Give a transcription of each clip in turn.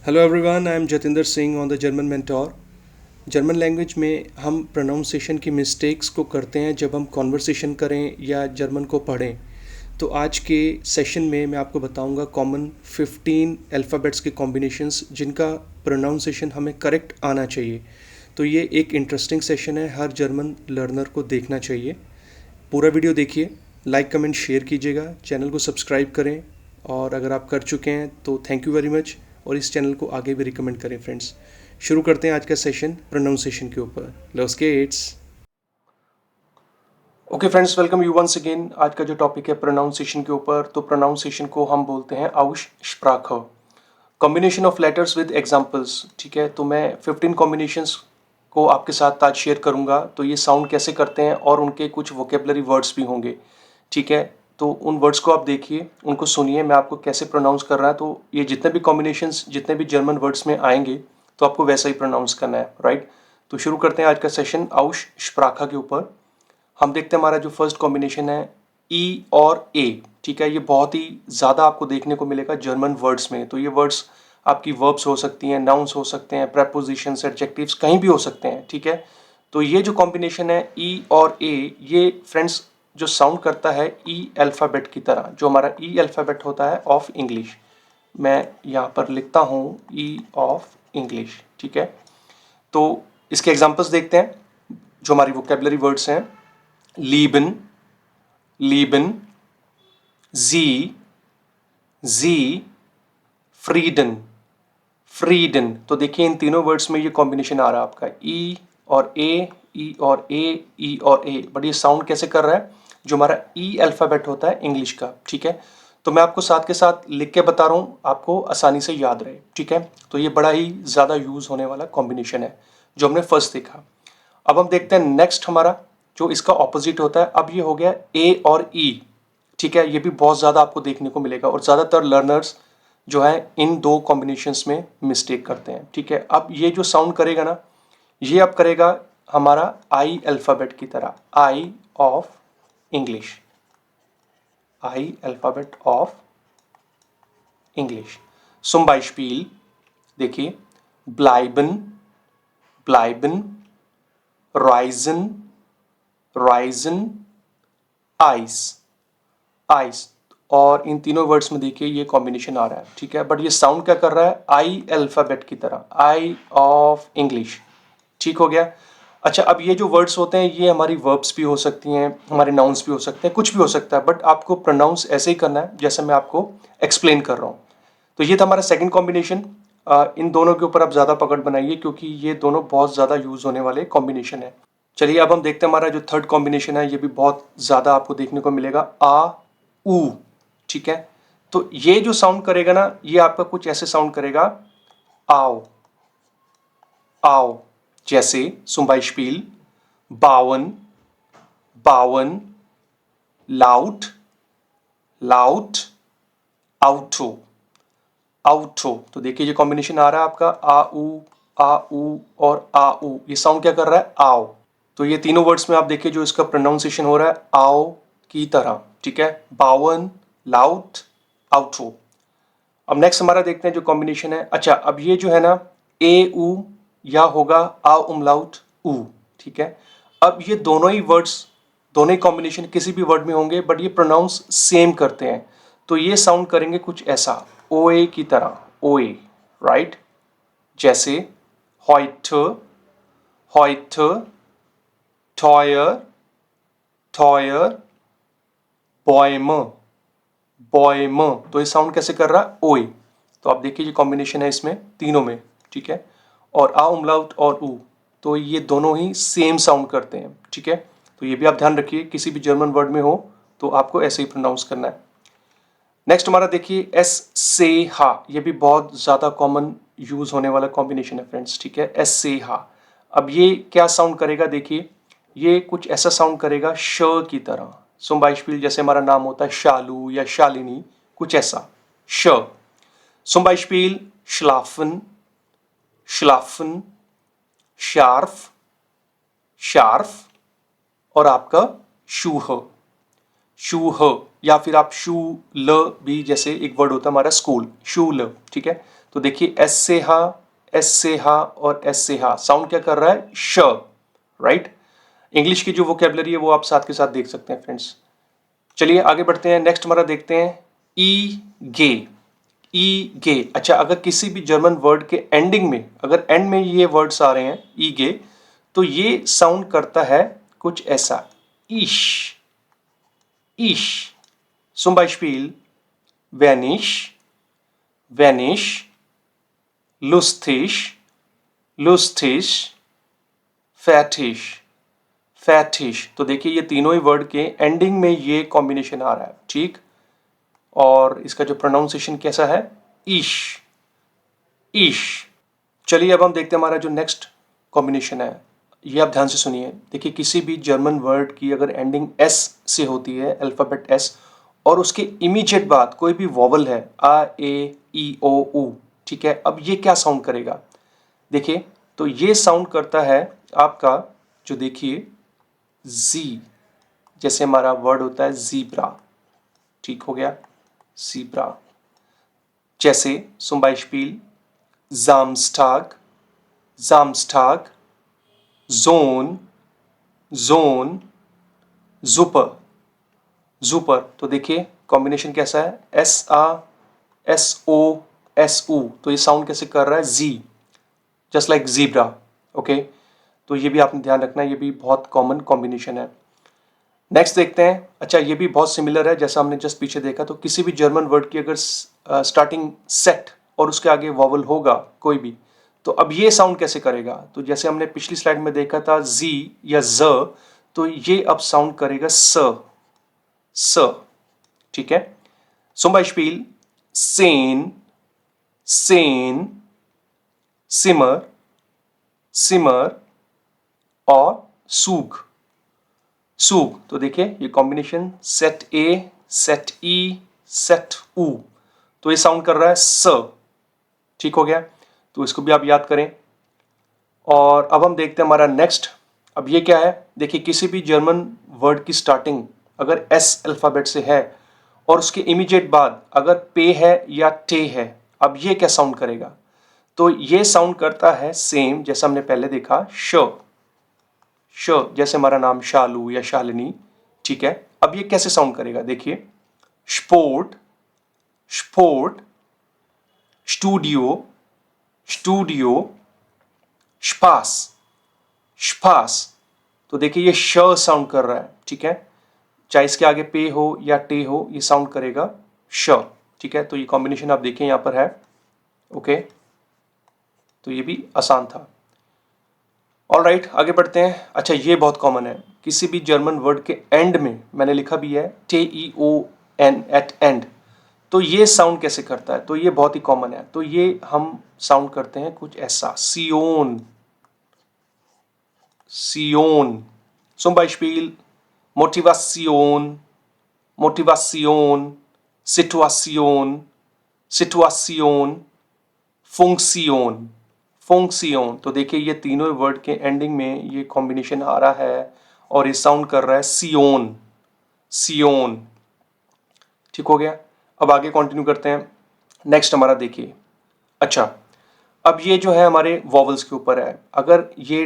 Hello everyone, I am Jatinder Singh on the German mentor. German language में हम pronunciation की mistakes को करते हैं जब हम कॉन्वर्सेशन करें या जर्मन को पढ़ें। तो आज के सेशन में मैं आपको बताऊंगा कॉमन 15 अल्फ़ाबेट्स के कॉम्बिनेशंस जिनका प्रोनाउंसिएशन हमें करेक्ट आना चाहिए। तो ये एक इंटरेस्टिंग सेशन है, हर जर्मन लर्नर को देखना चाहिए। पूरा वीडियो देखिए, लाइक कमेंट शेयर कीजिएगा, चैनल को सब्सक्राइब करें और अगर आप कर चुके हैं तो थैंक यू वेरी मच और इस चैनल को आगे भी रिकमेंड करें फ्रेंड्स। शुरू करते हैं आज का सेशन प्रोनाउंसिएशन के ऊपर। Let's gets. Okay friends, welcome you once again. आज का जो टॉपिक है प्रोनाउंसिएशन के ऊपर, तो प्रोनाउंसिएशन को हम बोलते हैं आउसस्प्राche, combination of letters with examples. ठीक है, तो मैं 15 कॉम्बिनेशंस को आपके साथ आज शेयर करूंगा। तो ये साउंड कैसे करते हैं और उनके कुछ वोकेबलरी वर्ड्स भी होंगे। ठीक है, तो उन वर्ड्स को आप देखिए, उनको सुनिए, मैं आपको कैसे प्रोनाउंस कर रहा है। तो ये जितने भी कॉम्बिनेशंस, जितने भी जर्मन वर्ड्स में आएंगे तो आपको वैसा ही प्रोनाउंस करना है, राइट। तो शुरू करते हैं आज का सेशन आउसस्प्राche के ऊपर। हम देखते हैं हमारा जो फर्स्ट कॉम्बिनेशन है ई और ए। ठीक है, ये बहुत ही ज़्यादा आपको देखने को मिलेगा जर्मन वर्ड्स में। तो ये वर्ड्स आपकी वर्ब्स हो सकती हैं, नाउन्स हो सकते हैं, प्रेपोजिशंस, एडजेक्टिव्स कहीं भी हो सकते हैं। ठीक है, तो ये जो कॉम्बिनेशन है ई और ए, ये फ्रेंड्स जो साउंड करता है ई अल्फ़ाबेट की तरह, जो हमारा ई अल्फ़ाबेट होता है ऑफ इंग्लिश। मैं यहाँ पर लिखता हूँ ई ऑफ इंग्लिश। ठीक है, तो इसके एग्जांपल्स देखते हैं जो हमारी वोकेबलरी वर्ड्स हैं। lieben, lieben, sie, sie, फ्रीडन, फ्रीडन। तो देखिए इन तीनों वर्ड्स में ये कॉम्बिनेशन आ रहा है आपका ई और ए, ई और ए, ई और ए। बट ये साउंड कैसे कर रहा है, जो हमारा ई अल्फ़ाबेट होता है इंग्लिश का। ठीक है, तो मैं आपको साथ के साथ लिख के बता रहा हूँ, आपको आसानी से याद रहे। ठीक है, तो ये बड़ा ही ज़्यादा यूज़ होने वाला कॉम्बिनेशन है जो हमने फर्स्ट देखा। अब हम देखते हैं नेक्स्ट हमारा जो इसका ऑपोजिट होता है। अब ये हो गया ए और ई। ठीक है, ये भी बहुत ज़्यादा आपको देखने को मिलेगा और ज़्यादातर लर्नर्स जो है इन दो कॉम्बिनेशंस में मिस्टेक करते हैं। ठीक है, अब ये जो साउंड करेगा ना, ये अब करेगा हमारा आई अल्फ़ाबेट की तरह, I of English, I alphabet of English. zum Beispiel देखिए, bleiben, bleiben, reisen, reisen, ice, ice। और इन तीनों वर्ड्स में देखिए ये कॉम्बिनेशन आ रहा है। ठीक है, बट ये साउंड क्या कर रहा है, आई अल्फ़ाबेट की तरह, आई ऑफ इंग्लिश। ठीक हो गया। अच्छा, अब ये जो वर्ड्स होते हैं ये हमारी वर्ब्स भी हो सकती हैं, हमारे नाउन्स भी हो सकते हैं, कुछ भी हो सकता है, बट आपको प्रोनाउंस ऐसे ही करना है जैसे मैं आपको एक्सप्लेन कर रहा हूँ। तो ये था हमारा सेकंड कॉम्बिनेशन। इन दोनों के ऊपर आप ज़्यादा पकड़ बनाइए क्योंकि ये दोनों बहुत ज़्यादा यूज़ होने वाले कॉम्बिनेशन है। चलिए अब हम देखते हैं हमारा जो थर्ड कॉम्बिनेशन है, ये भी बहुत ज़्यादा आपको देखने को मिलेगा, आ ऊ। ठीक है, तो ये जो साउंड करेगा ना, ये आपका कुछ ऐसे साउंड करेगा, आओ, आओ। जैसे zum Beispiel bauen, bauen, laut, laut, auto, auto। तो देखिए ये कॉम्बिनेशन आ रहा है आपका आ ऊ और आ ऊ। ये साउंड क्या कर रहा है, आओ। तो ये तीनों वर्ड्स में आप देखिए जो इसका प्रोनाउंसिएशन हो रहा है आओ की तरह। ठीक है, बावन, लाउट, आउटो। अब नेक्स्ट हमारा देखते हैं जो कॉम्बिनेशन है। अच्छा, अब ये जो है ना, ए ऊ या होगा आ उमलाउट ऊ। ठीक है, अब ये दोनों ही वर्ड्स, दोनों ही कॉम्बिनेशन किसी भी वर्ड में होंगे बट ये प्रोनाउंस सेम करते हैं। तो ये साउंड करेंगे कुछ ऐसा, ओए की तरह, ओए, राइट। जैसे heute, heute, teuer, teuer, Bäume, Bäume। तो ये साउंड कैसे कर रहा है, ओए। तो आप देखिए ये कॉम्बिनेशन है इसमें तीनों में। ठीक है, और आ उमलाउट और ऊ, तो ये दोनों ही सेम साउंड करते हैं। ठीक है, तो ये भी आप ध्यान रखिए, किसी भी जर्मन वर्ड में हो तो आपको ऐसे ही प्रोनाउंस करना है। नेक्स्ट हमारा देखिए एस से हा। ये भी बहुत ज़्यादा कॉमन यूज़ होने वाला कॉम्बिनेशन है फ्रेंड्स। ठीक है, एस से हा। अब ये क्या साउंड करेगा, देखिए ये कुछ ऐसा साउंड करेगा श की तरह। zum Beispiel जैसे हमारा नाम होता है शालू या शालिनी, कुछ ऐसा, श। zum Beispiel schlafen, schlafen, scharf, scharf, और आपका शूह, शूह। या फिर आप शू ल भी, जैसे एक वर्ड होता है हमारा स्कूल, शूल, ठीक है। तो देखिए एस से हा, एस से हा और एस से हा साउंड क्या कर रहा है, श, राइट। इंग्लिश की जो वोकेबलरी है वो आप साथ के साथ देख सकते हैं फ्रेंड्स। चलिए आगे बढ़ते हैं, नेक्स्ट हमारा देखते हैं ई गे। ई गे, अच्छा अगर किसी भी जर्मन वर्ड के एंडिंग में, अगर एंड में ये वर्ड्स आ रहे हैं ई गे, तो ये साउंड करता है कुछ ऐसा, ईश, ईश। zum Beispiel vanish, vanish, lustig, lustig, fetish, fetish। तो देखिए ये तीनों ही वर्ड के एंडिंग में ये कॉम्बिनेशन आ रहा है, ठीक। और इसका जो प्रोनाउंसिएशन कैसा है, ईश, ईश। चलिए अब हम देखते हैं हमारा जो नेक्स्ट कॉम्बिनेशन है, ये आप ध्यान से सुनिए। देखिए किसी भी जर्मन वर्ड की अगर एंडिंग एस से होती है, अल्फ़ाबेट एस, और उसके इमीडिएट बाद कोई भी वॉवल है, आ, ए, ई, ओ, ऊ, ठीक है। अब ये क्या साउंड करेगा, देखिए तो ये साउंड करता है आपका, जो देखिए जी, जैसे हमारा वर्ड होता है जीब्रा, ठीक हो गया, जीब्रा। जैसे zum Beispiel Samstag, Samstag, Sohn, Sohn, Super, Super। तो देखिए कॉम्बिनेशन कैसा है, एस आ, एस ओ, एस ऊ, तो ये साउंड कैसे कर रहा है, जी, जस्ट लाइक जीब्रा, ओके। तो ये भी आपने ध्यान रखना है, ये भी बहुत कॉमन कॉम्बिनेशन है। नेक्स्ट देखते हैं, अच्छा ये भी बहुत सिमिलर है, जैसा हमने जस्ट पीछे देखा। तो किसी भी जर्मन वर्ड की अगर स्टार्टिंग सेट और उसके आगे वॉवल होगा कोई भी, तो अब ये साउंड कैसे करेगा, तो जैसे हमने पिछली स्लाइड में देखा था जी या ज, तो ये अब साउंड करेगा स, स, ठीक है। zum Beispiel sehen, sehen, simmer, simmer और सूग, सूग। तो देखिए ये कॉम्बिनेशन सेट ए, सेट ई, सेट ऊ, तो ये साउंड कर रहा है स, ठीक हो गया। तो इसको भी आप याद करें। और अब हम देखते हैं हमारा नेक्स्ट, अब ये क्या है, देखिए किसी भी जर्मन वर्ड की स्टार्टिंग अगर एस अल्फ़ाबेट से है और उसके इमीडिएट बाद अगर पे है या टे है, अब ये क्या साउंड करेगा, तो ये साउंड करता है सेम जैसा हमने पहले देखा, श, श, जैसे हमारा नाम शालू या शालिनी, ठीक है। अब ये कैसे साउंड करेगा, देखिए स्पोर्ट, स्पोर्ट, स्टूडियो, स्टूडियो, स्पास, स्पास। तो देखिए ये श साउंड कर रहा है, ठीक है। चाहे इसके आगे पे हो या टे हो, ये साउंड करेगा श, ठीक है। तो ये कॉम्बिनेशन आप देखिए यहाँ पर है, ओके। तो ये भी आसान था। ऑल राइट, आगे बढ़ते हैं। अच्छा ये बहुत कॉमन है, किसी भी जर्मन वर्ड के एंड में मैंने लिखा भी है टे ई ओ एन, एट एंड, तो ये साउंड कैसे करता है, तो ये बहुत ही कॉमन है। तो ये हम साउंड करते हैं कुछ ऐसा, सियोन, सियोन। zum Beispiel Motivation, Motivation, Situation, Situation, Funktion, Funktion। तो देखिए ये तीनों वर्ड के एंडिंग में ये कॉम्बिनेशन आ रहा है और ये साउंड कर रहा है सियोन, सियोन, ठीक हो गया। अब आगे कंटिन्यू करते हैं, नेक्स्ट हमारा देखिए। अच्छा अब ये जो है हमारे वॉवल्स के ऊपर है, अगर ये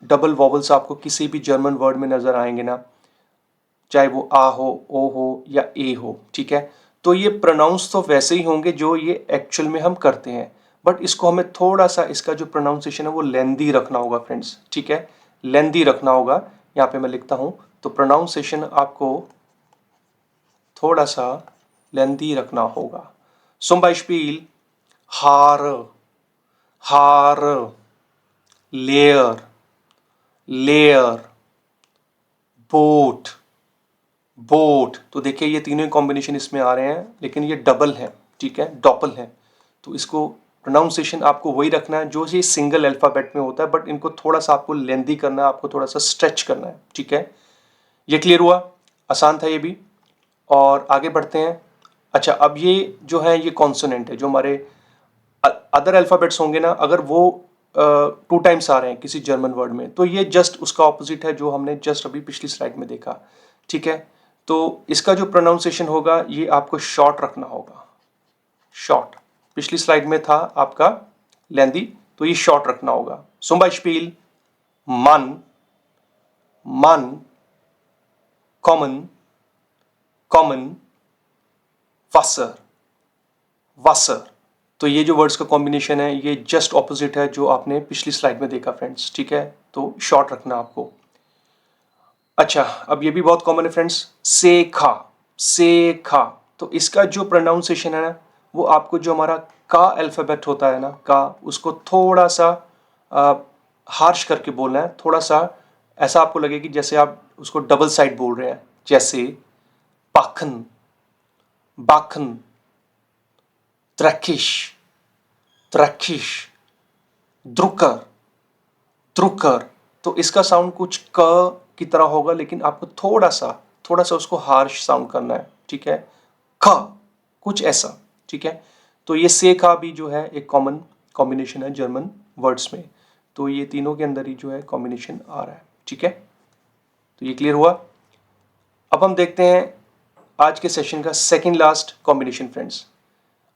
डबल वॉवल्स आपको किसी भी जर्मन वर्ड में नजर आएंगे ना, चाहे वो आ हो, ओ हो या ए हो, ठीक है, तो ये प्रोनाउंस तो वैसे ही होंगे जो ये एक्चुअल में हम करते हैं, बट इसको हमें थोड़ा सा इसका जो प्रोनाउंसिएशन है वो लेंदी रखना होगा फ्रेंड्स, ठीक है, लेंदी रखना होगा। यहाँ पे मैं लिखता हूँ, तो प्रोनाउंसिएशन आपको थोड़ा सा लेंदी रखना होगा। zum Beispiel Haare, Haare, Leer, layer, boat, boat. तो देखिए ये तीनों कॉम्बिनेशन इसमें आ रहे हैं, लेकिन ये डबल है, ठीक है, डॉपल है। तो इसको प्रोनाउंसिएशन आपको वही रखना है जो ये सिंगल अल्फ़ाबेट में होता है, बट इनको थोड़ा सा आपको लेंदी करना है, आपको थोड़ा सा स्ट्रेच करना है, ठीक है। ये क्लियर हुआ, आसान था ये भी। और आगे बढ़ते हैं। अच्छा अब ये जो है ये कॉन्सोनेंट है, जो हमारे अदर अल्फ़ाबेट्स होंगे ना, अगर वो 2 टाइम्स आ रहे हैं किसी जर्मन वर्ड में, तो ये जस्ट उसका ऑपोजिट है जो हमने जस्ट अभी पिछली स्लाइड में देखा, ठीक है। तो इसका जो प्रोनाउंसिएशन होगा ये आपको शॉर्ट रखना होगा, शॉर्ट। पिछली स्लाइड में था आपका लेंदी, तो ये शॉर्ट रखना होगा। zum Beispiel मन, मन, कॉमन, कॉमन, वासर, वासर। तो ये जो वर्ड्स का कॉम्बिनेशन है ये जस्ट ऑपोजिट है जो आपने पिछली स्लाइड में देखा फ्रेंड्स, ठीक है। तो शॉर्ट रखना आपको। अच्छा, अब ये भी बहुत कॉमन है फ्रेंड्स, सेखा, सेखा। तो इसका जो प्रोनाउंसिएशन है ना, वो आपको जो हमारा का अल्फाबेट होता है ना, का, उसको थोड़ा सा हार्श करके बोलना है, थोड़ा सा ऐसा आपको लगे कि जैसे आप उसको डबल साइड बोल रहे हैं, जैसे पाखन, बाखन, त्रकिश, त्रकिश, द्रुकर, द्रुकर। तो इसका साउंड कुछ क की तरह होगा, लेकिन आपको थोड़ा सा उसको हार्श साउंड करना है, ठीक है। ख, कुछ ऐसा, ठीक है। तो ये से का भी जो है एक कॉमन कॉम्बिनेशन है जर्मन वर्ड्स में। तो ये तीनों के अंदर ही जो है कॉम्बिनेशन आ रहा है, ठीक है। तो ये क्लियर हुआ। अब हम देखते हैं आज के सेशन का सेकंड लास्ट कॉम्बिनेशन फ्रेंड्स।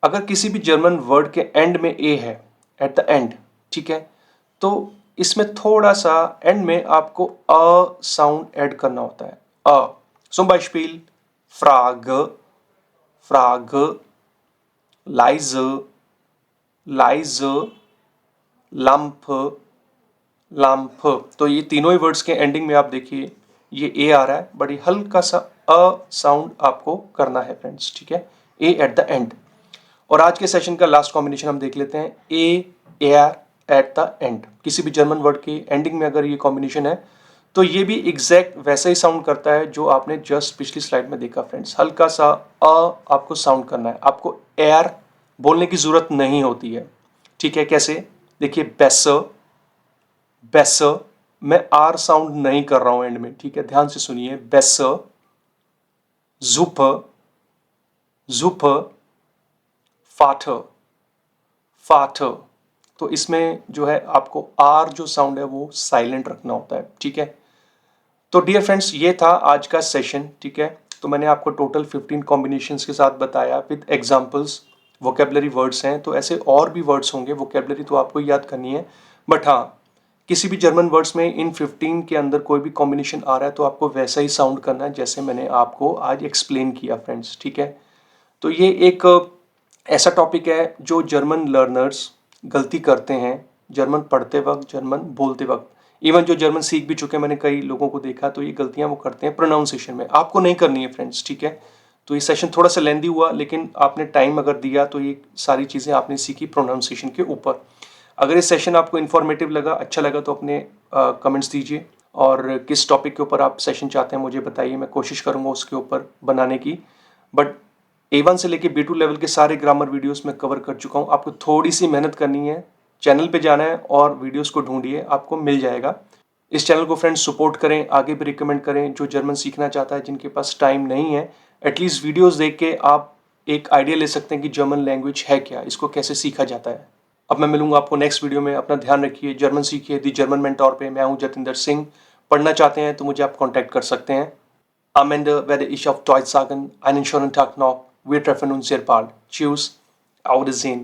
अगर किसी भी जर्मन वर्ड के एंड में ए है, एट द एंड, ठीक है, तो इसमें थोड़ा सा एंड में आपको अ साउंड ऐड करना होता है, अ। zum Beispiel Frage, Frage, leise, leise, Lampe, Lampe। तो ये तीनों ही वर्ड्स के एंडिंग में आप देखिए ये ए आ रहा है, बड़ी हल्का सा अ साउंड आपको करना है फ्रेंड्स, ठीक है, ए एट द एंड। और आज के सेशन का लास्ट कॉम्बिनेशन हम देख लेते हैं, ए एयर एट द एंड। किसी भी जर्मन वर्ड के एंडिंग में अगर ये कॉम्बिनेशन है तो ये भी एग्जैक्ट वैसा ही साउंड करता है जो आपने जस्ट पिछली स्लाइड में देखा फ्रेंड्स। हल्का सा अ आपको साउंड करना है, आपको एयर बोलने की जरूरत नहीं होती है, ठीक है। कैसे, देखिए, बेसर, बेसर, मैं आर साउंड नहीं कर रहा हूं एंड में, ठीक है, ध्यान से सुनिए। बेसर, जुपर, जुपर, फाटर, फाटर। तो इसमें जो है आपको आर जो साउंड है वो साइलेंट रखना होता है, ठीक है। तो डियर फ्रेंड्स, ये था आज का सेशन, ठीक है। तो मैंने आपको टोटल 15 कॉम्बिनेशंस के साथ बताया विद एग्जांपल्स, वोकेबलरी वर्ड्स हैं, तो ऐसे और भी वर्ड्स होंगे, वोकेबलरी तो आपको याद करनी है। बट हाँ, किसी भी जर्मन वर्ड्स में इन 15 के अंदर कोई भी कॉम्बिनेशन आ रहा है तो आपको वैसा ही साउंड करना है जैसे मैंने आपको आज एक्सप्लेन किया फ्रेंड्स, ठीक है। तो ये एक ऐसा टॉपिक है जो जर्मन लर्नर्स गलती करते हैं जर्मन पढ़ते वक्त, जर्मन बोलते वक्त। इवन जो जर्मन सीख भी चुके हैं, मैंने कई लोगों को देखा, तो ये गलतियां वो करते हैं प्रोनाउंसिएशन में। आपको नहीं करनी है फ्रेंड्स, ठीक है। तो ये सेशन थोड़ा सा लेंदी हुआ, लेकिन आपने टाइम अगर दिया तो ये सारी चीज़ें आपने सीखी प्रोनाउंसिएशन के ऊपर। अगर ये सेशन आपको इन्फॉर्मेटिव लगा, अच्छा लगा, तो अपने कमेंट्स दीजिए, और किस टॉपिक के ऊपर आप सेशन चाहते हैं मुझे बताइए, मैं कोशिश करूँगा उसके ऊपर बनाने की। बट A1 से लेके B2 लेवल के सारे ग्रामर वीडियोस मैं कवर कर चुका हूँ। आपको थोड़ी सी मेहनत करनी है, चैनल पे जाना है और वीडियोस को ढूंढिए, आपको मिल जाएगा। इस चैनल को फ्रेंड्स सपोर्ट करें, आगे भी रिकमेंड करें। जो जर्मन सीखना चाहता है, जिनके पास टाइम नहीं है, एटलीस्ट वीडियोस देख के आप एक आइडिया ले सकते हैं कि जर्मन लैंग्वेज है क्या, इसको कैसे सीखा जाता है। अब मैं मिलूंगा आपको नेक्स्ट वीडियो में। अपना ध्यान रखिए, जर्मन सीखिए। दी जर्मन मेंटोर पे मैं हूँ जतिंदर सिंह। पढ़ना चाहते हैं तो मुझे आप कॉन्टैक्ट कर सकते हैं। Am Ende werde ich auf Deutsch sagen, einen schönen Tag noch. Wir treffen uns sehr bald. Tschüss, auf Wiedersehen.